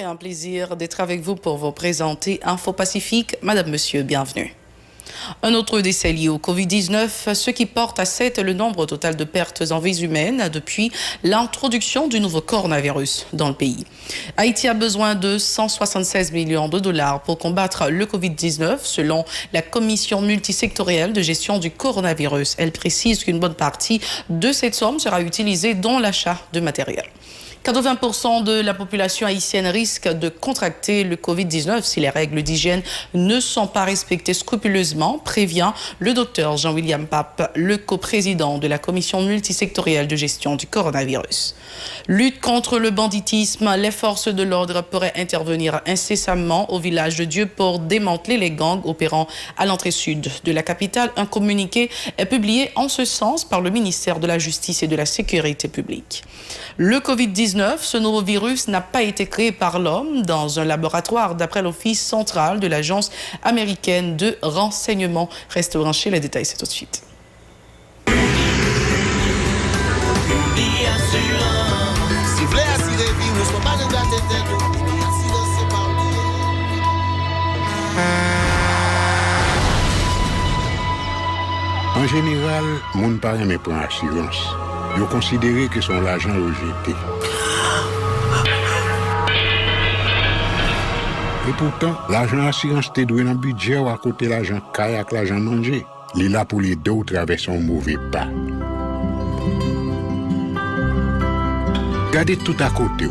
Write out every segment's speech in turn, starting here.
un plaisir d'être avec vous pour vous présenter Info Pacifique. Madame, Monsieur, bienvenue. Un autre décès lié au Covid-19, ce qui porte à 7 le nombre total de pertes en vies humaines depuis l'introduction du nouveau coronavirus dans le pays. Haïti a besoin de 176 millions de dollars pour combattre le Covid-19, selon la Commission multisectorielle de gestion du coronavirus. Elle précise qu'une bonne partie de cette somme sera utilisée dans l'achat de matériel. 80% de la population haïtienne risque de contracter le Covid-19 si les règles d'hygiène ne sont pas respectées scrupuleusement, prévient le docteur Jean-William Pape, le coprésident de la commission multisectorielle de gestion du coronavirus. Lutte contre le banditisme, les forces de l'ordre pourraient intervenir incessamment au village de Dieu pour démanteler les gangs opérant à l'entrée sud de la capitale. Un communiqué est publié en ce sens par le ministère de la Justice et de la Sécurité publique. Le Covid-19, ce nouveau virus n'a pas été créé par l'homme dans un laboratoire, d'après l'Office central de l'Agence américaine de renseignement. Restez branchés, les détails, c'est tout de suite. En général, mon parent me prend assurance. Je considère que son l'argent rejeté. Et pourtant, l'argent assurance te doué dans le budget ou à côté l'argent kayak, l'argent mangé. Il est là pour les deux traverser un mauvais pas. Gardez tout à côté.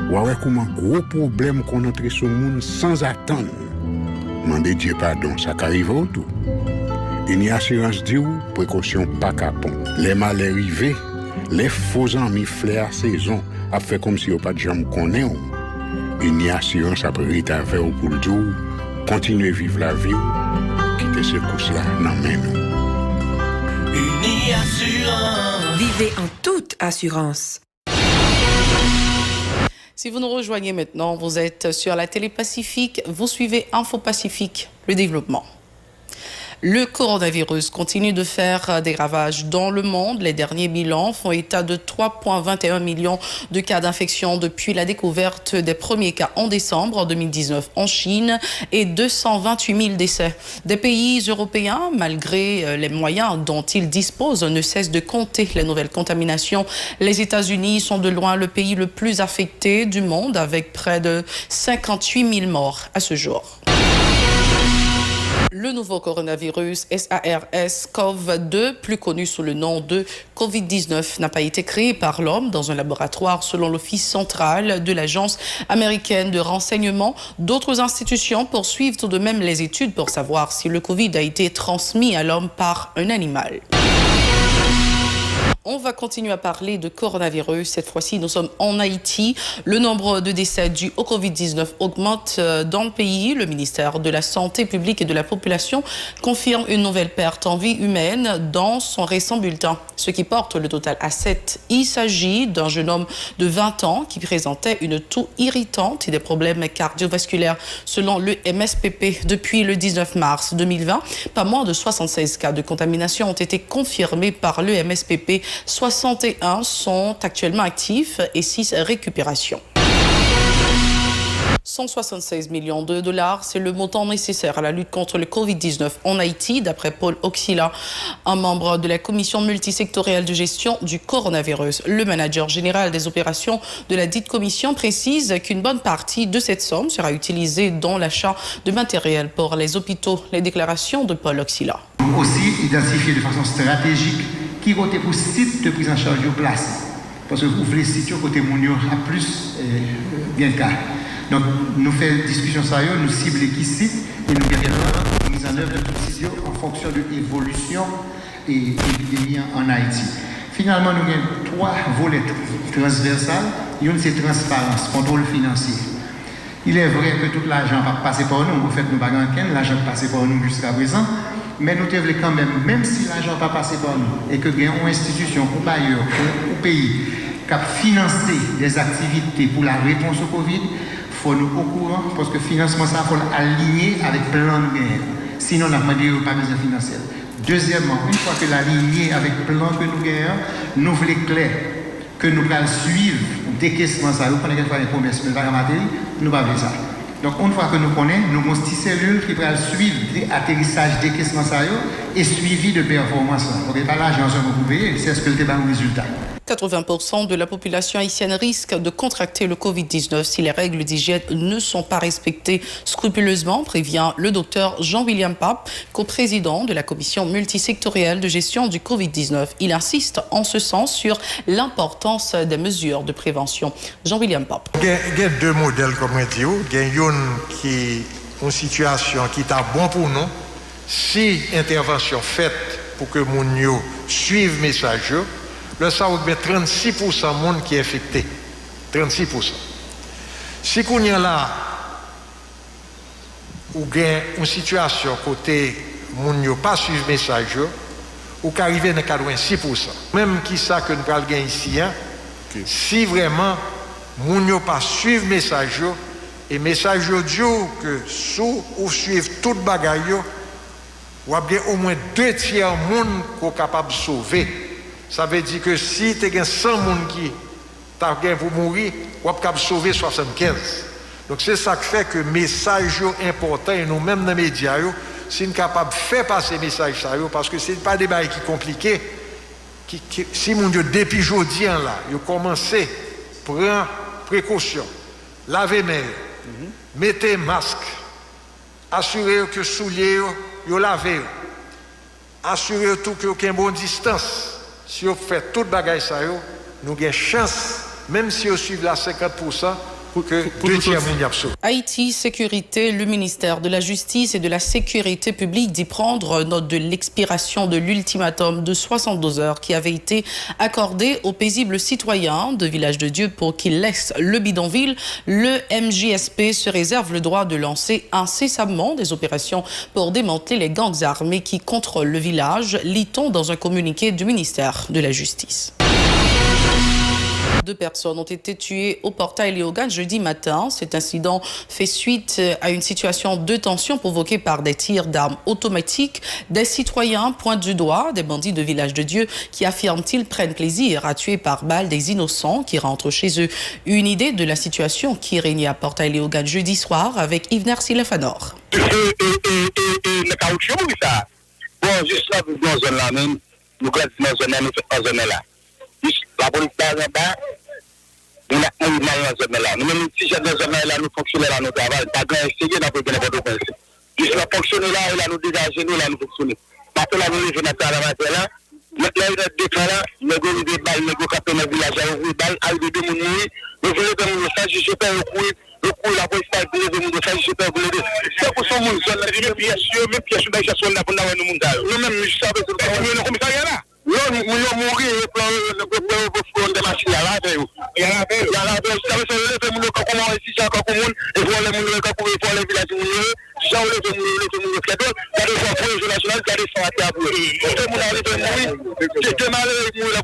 Ou avec comme un gros problème qu'on entre sur le monde sans attendre. Mandez Dieu pardon, ça arrive au tout. Une assurance dit ou, précaution pas capon. Les mal arrivés, les faux amis flair saison, a fait comme si on pas de jambes connaît. Une assurance après rita vers ou pour le jour, continuer vivre la vie, quitter ce course-là, non mais non. Une assurance. Vivez en toute assurance. Si vous nous rejoignez maintenant, vous êtes sur la télé Pacifique, vous suivez Info Pacifique, le développement. Le coronavirus continue de faire des ravages dans le monde. Les derniers bilans font état de 3,21 millions de cas d'infection depuis la découverte des premiers cas en décembre 2019 en Chine et 228 000 décès. Des pays européens, malgré les moyens dont ils disposent, ne cessent de compter les nouvelles contaminations. Les États-Unis sont de loin le pays le plus affecté du monde, avec près de 58 000 morts à ce jour. Le nouveau coronavirus SARS-CoV-2, plus connu sous le nom de Covid-19, n'a pas été créé par l'homme dans un laboratoire selon l'Office central de l'Agence américaine de renseignement. D'autres institutions poursuivent tout de même les études pour savoir si le Covid a été transmis à l'homme par un animal. On va continuer à parler de coronavirus. Cette fois-ci, nous sommes en Haïti. Le nombre de décès dus au Covid-19 augmente dans le pays. Le ministère de la Santé publique et de la Population confirme une nouvelle perte en vie humaine dans son récent bulletin, ce qui porte le total à 7. Il s'agit d'un jeune homme de 20 ans qui présentait une toux irritante et des problèmes cardiovasculaires. Selon le MSPP, depuis le 19 mars 2020, pas moins de 76 cas de contamination ont été confirmés par le MSPP. 61 sont actuellement actifs et 6 récupérations. 176 millions de dollars, c'est le montant nécessaire à la lutte contre le Covid-19 en Haïti, d'après Paul Oxila, un membre de la commission multisectorielle de gestion du coronavirus. Le manager général des opérations de la dite commission précise qu'une bonne partie de cette somme sera utilisée dans l'achat de matériel pour les hôpitaux. Les déclarations de Paul Oxila. Aussi identifier de façon stratégique qui côté pour site de prise en charge de place. Parce que vous voulez site côté mon à plus bien cas. Donc nous faisons discussion sérieuse, nous ciblons qui site et nous avons mise en œuvre de décision en fonction de l'évolution et l'épidémie en Haïti. Finalement, nous avons 3 volets transversales. Une, c'est transparence, contrôle financier. Il est vrai que tout l'argent va passer par nous, en fait, nous n'avons pas l'argent passe par nous jusqu'à présent. Mais nous devons quand même si l'argent n'a pas passé par nous, et que nous avons une institution, ou bailleur, ou pays, qui a financé des activités pour la réponse au Covid, il faut nous au courant, parce que le financement, ça faut l'aligner avec le plan de guerre. Sinon, on n'a pas besoin financier. Deuxièmement, une fois que l'aligner avec le plan que nous gagnons, nous voulons clair que nous allons suivre décaissement, ça, on connaît quelquefois les promesses, mais pas en matériel, nous ne pas ça. Donc, une fois que nous connaissons, nous avons une petite cellule qui va suivre l'atterrissage, décaissement, ça, et suivi de performance. Donc, pas l'argent que vous payez, c'est ce que le débat au résultat. 80% de la population haïtienne risque de contracter le Covid-19 si les règles d'hygiène ne sont pas respectées scrupuleusement, prévient le docteur Jean-William Pape, coprésident de la commission multisectorielle de gestion du Covid-19. Il insiste en ce sens sur l'importance des mesures de prévention. Jean-William Pape. Il y a deux modèles comme je dis. Il y a une situation qui est bon pour nous. Si intervention faite pour que nous suivions le message, le ça vous 36% de monde qui est infecté. 36%. Si vous avez là, ou bien une situation côté moun pas suivre le message, ou qu'arriver dans 86%. Même qui ça que nous allons gagner ici, hein, okay. Si vraiment moun pas suivre le message, et message audio que sous ou suivre toute bagaille, ou bien au moins 2 tiers monde qu'on capable de sauver. Ça veut dire que si tu as 100 personnes qui t'ont pour mourir, tu peux sauver 75. Donc c'est ça qui fait que le message est important et nous-mêmes dans les médias, si nous sommes capables de faire passer le message, parce que ce n'est pas des bails qui sont compliqués. Si mon Dieu, depuis aujourd'hui, là, ils commencent à prendre précaution, laver les mains, mettez masque, assurez que les souliers sont lavés, assurez tout qu'il y a une bonne distance. Si on fait toute bagaille ça, nous avons une chance, même si on suit la 50%, pour que 2 tiers monde y absorbe. Haïti Sécurité, le ministère de la Justice et de la Sécurité publique dit prendre note de l'expiration de l'ultimatum de 72 heures qui avait été accordé aux paisibles citoyens de Village de Dieu pour qu'ils laissent le bidonville. Le MJSP se réserve le droit de lancer incessamment des opérations pour démanteler les gangs armés qui contrôlent le village, lit-on dans un communiqué du ministère de la Justice. 2 personnes ont été tuées au portail Léogane jeudi matin. Cet incident fait suite à une situation de tension provoquée par des tirs d'armes automatiques. Des citoyens pointent du doigt des bandits de Village de Dieu qui affirment qu'ils prennent plaisir à tuer par balle des innocents qui rentrent chez eux. Une idée de la situation qui régnait à portail Léogane jeudi soir avec Yvner Silefanor. Bon, juste là, dans la zone là même, nous sommes dans la zone là. La police est là, on a un moyen dans zone là. Nous-mêmes, si j'ai dans zone là, nous fonctionnons là, nous travaillons. Pas grand essayé dans le n'importe quoi. Juste là, fonctionner là, et là, nous dégager, nous, là, nous fonctionnons. Parce que là, nous, je n'ai pas la matière là. Maintenant, il y a des cas là, nous avons des balles, nous avons capé dans le village, nous avons des balles, avec des démons, nous voulons des messages, je sais pas, le coup, la police a été des messages, je sais pas, vous voulez. C'est pour ça que nous sommes là, même pièce sur la gestion là, pour nous, nous-mêmes, nous savons que nous sommes là. Nous avons mourir pour des machines là. Il y a la paix. Ça veut dire que nous avons commencé ici, et pour les villages, Jean le Flédon, il y a des fois pour les nationales, il y a des fois à terre. Tout le monde a mourir. C'était mal,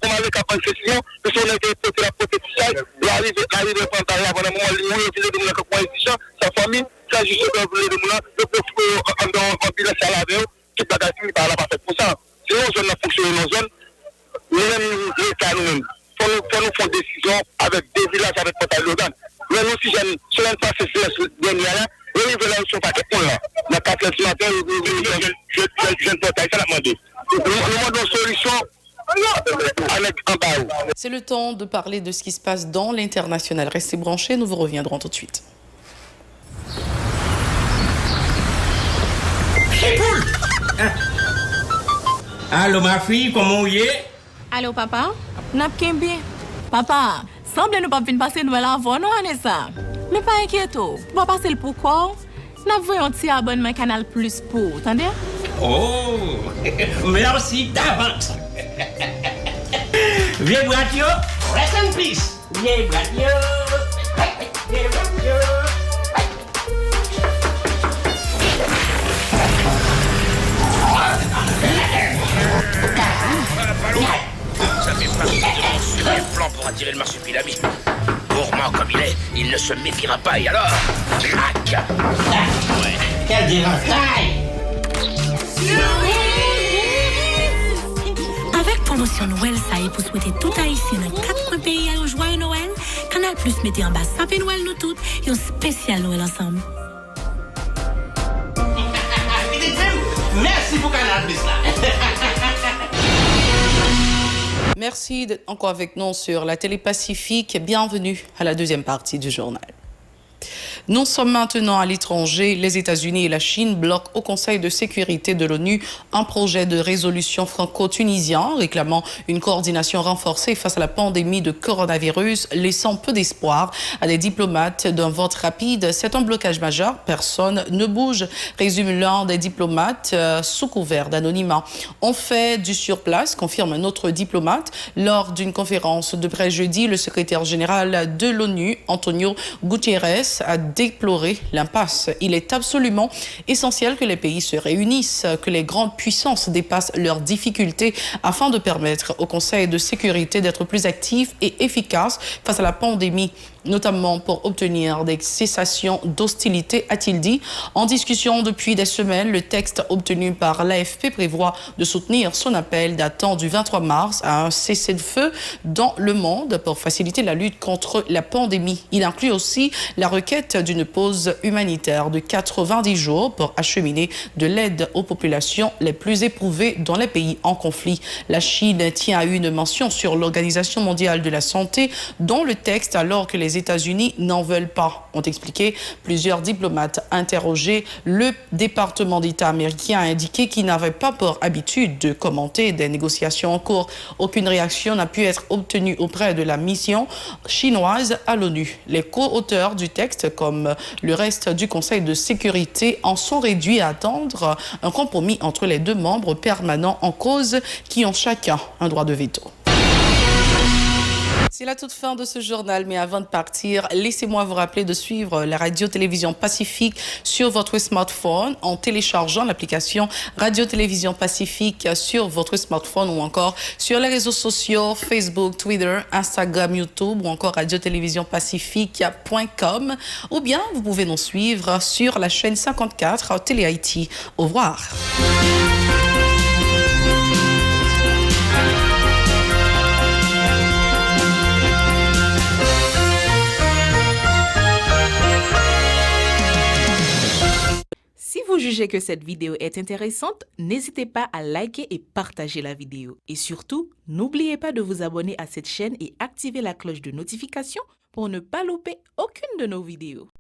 comme avec la concession, que son été la protection, l'arrivée de avant le moment, il mourir, il est de sa famille, ça juste que vous voulez de moi, le pauvre en bilan salaire, tout le bagage par là, pas fait pour ça. Si nos zones fonctionnent, nos zones, nous-mêmes, l'État, nous-mêmes, pour nous faire des décisions avec des villages, avec Portail Léogane. Mais nous, si j'aime, sur un passé, c'est ce dernier-là, et ils veulent sur paquet pour là. La 4 heures ce matin, je ne peux pas, ça l'a demandé. Nous demandons une solution avec un barreau. C'est le temps de parler de ce qui se passe dans l'international. Restez branchés, nous vous reviendrons tout de suite. C'est cool! Allô ma fille, comment vous êtes? Allô papa? N'a pas bien. Papa, semble nous pas venir passer nouvelle avant non Anessa. Mais pas inquiète, on va passer le pourquoi. N'a voyons un petit abonnement Canal Plus pour, entendez? Oh, merci d'avance. Viens Bratio, rest in peace. Viens Bratio. Viens Bratio. Ça fait partie de mon super plan pour attirer le marsupilami. Gourmand comme il est, il ne se méfiera pas et alors, crac. Ouais. Quel dérange. Avec promotion Noël ça y est pour souhaiter tout haïtien dans 4 pays à un joyeux Noël. Canal Plus mettez en bas sapin Noël nous toutes et un spécial Noël ensemble. Merci pour Canal Plus là. Merci d'être encore avec nous sur la télé Pacifique. Bienvenue à la deuxième partie du journal. Nous sommes maintenant à l'étranger. Les États-Unis et la Chine bloquent au Conseil de sécurité de l'ONU un projet de résolution franco-tunisien réclamant une coordination renforcée face à la pandémie de coronavirus, laissant peu d'espoir à des diplomates d'un vote rapide. C'est un blocage majeur. Personne ne bouge, résume l'un des diplomates sous couvert d'anonymat. On fait du surplace, confirme un autre diplomate. Lors d'une conférence de presse jeudi, le secrétaire général de l'ONU, Antonio Guterres, a déploré l'impasse. Il est absolument essentiel que les pays se réunissent, que les grandes puissances dépassent leurs difficultés afin de permettre au Conseil de sécurité d'être plus actif et efficace face à la pandémie, notamment pour obtenir des cessations d'hostilité, a-t-il dit. En discussion depuis des semaines, le texte obtenu par l'AFP prévoit de soutenir son appel datant du 23 mars à un cessez-le-feu dans le monde pour faciliter la lutte contre la pandémie. Il inclut aussi la requête d'une pause humanitaire de 90 jours pour acheminer de l'aide aux populations les plus éprouvées dans les pays en conflit. La Chine tient à une mention sur l'Organisation mondiale de la santé, dont le texte, alors que les États-Unis n'en veulent pas, ont expliqué plusieurs diplomates interrogés. Le département d'État américain a indiqué qu'il n'avait pas pour habitude de commenter des négociations en cours. Aucune réaction n'a pu être obtenue auprès de la mission chinoise à l'ONU. Les co-auteurs du texte, comme le reste du Conseil de sécurité, en sont réduits à attendre un compromis entre les deux membres permanents en cause qui ont chacun un droit de veto. C'est la toute fin de ce journal, mais avant de partir, laissez-moi vous rappeler de suivre la Radio-Télévision Pacifique sur votre smartphone en téléchargeant l'application Radio-Télévision Pacifique sur votre smartphone ou encore sur les réseaux sociaux Facebook, Twitter, Instagram, YouTube ou encore radio-télévision-pacifique.com, ou bien vous pouvez nous suivre sur la chaîne 54 Télé Haïti. Au revoir. Si vous jugez que cette vidéo est intéressante, n'hésitez pas à liker et partager la vidéo. Et surtout, n'oubliez pas de vous abonner à cette chaîne et activer la cloche de notification pour ne pas louper aucune de nos vidéos.